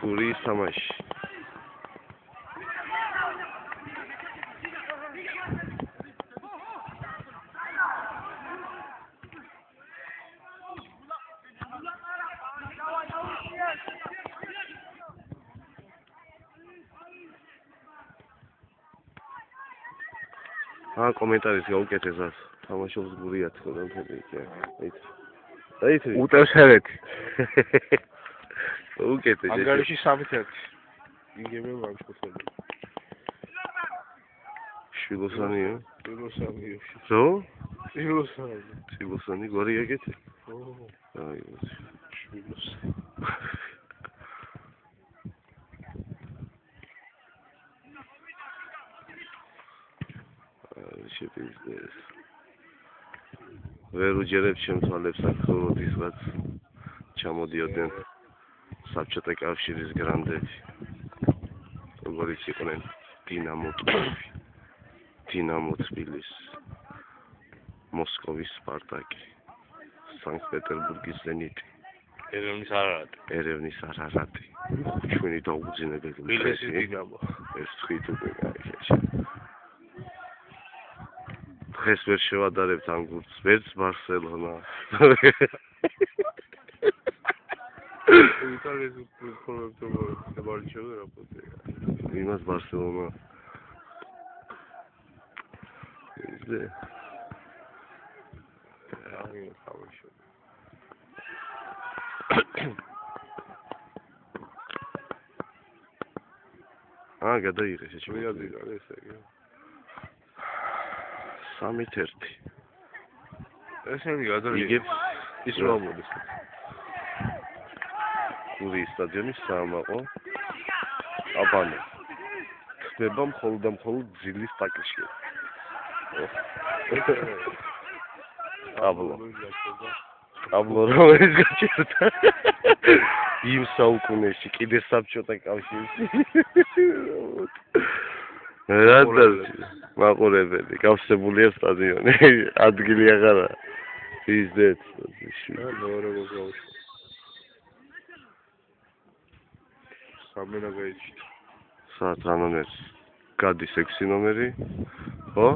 გური სამაში კომენტარის გაუკეთესას თამაშობს გურია თქო თემი დაითი უტევს ჰერეთი უკეთეს ანგარიში 3-1 იგებენ მაგშოთები შილოსანია რო? შილოსანი გვარი ეგეთი? აი შილოსანი შეფიზდეს ვერ უჯერებ ჩემ თვალებს აქ როდისღაც ჩამოდიოდნენ საბჭოთა კავშირის გრანდები როგორიც იყვნენ დინამო თბილისი მოსკოვის სპარტაკი სანქტ-პეტერბურგის ზენიტი ერევნის არარატი ჩვენი დაუძინებელი თბილისის დინამო ეს თვით უკვე დღეს ვერ შევადარებთ ამ გუნდს, ვერც ბარსელონა. იტალიის ფეხბურთელებს მარჩევდა რა პოტე. იმას ბარსელონა. ზე. აი ხავშო. გადაიღეს ეს მიადგა ესე იგი. 3-1 ესენი გადაიღეს ის რა მოდის გური სტადიონი სამაყო აბანო ხდება მხოლოდ ძილის ტაკში აბლო რომელიც გაჩერდა იმ საუკუნეში კიდე საბჭოთა კავშირში მაყურებელი გავსებულია სტადიონი ადგილი აღარა ისდეთ მეორე გოგაუში სამენა გაიჭი საათ რა ნომერი გადის 6 ნომერი ხო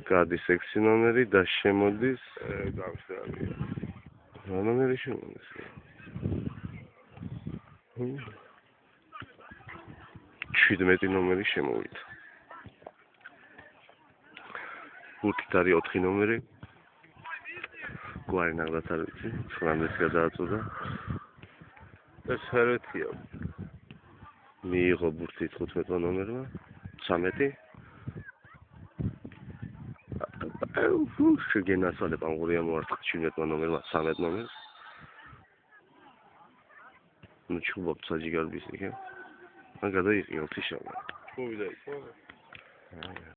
გადის 6 ნომერი და შემოდის გავშალია რა ნომერი შემოდის 17 ნომერი შემოვიდა. გურთით არის 4 ნომერი. გვარი ნახეთ არ ვიცი, 19 გადააწოდა. ეს ჰერეთია. მიიღო გურთით 15 ნომერმა, 13. შეგენასალებ ამ გურია მოარტყა 17 ნომერმა, 13 ნომერს. ნუ ჩუბობ საჯიგარბის იქე. გადაიღე 4 შაბა. ჩუბი დაიწყო.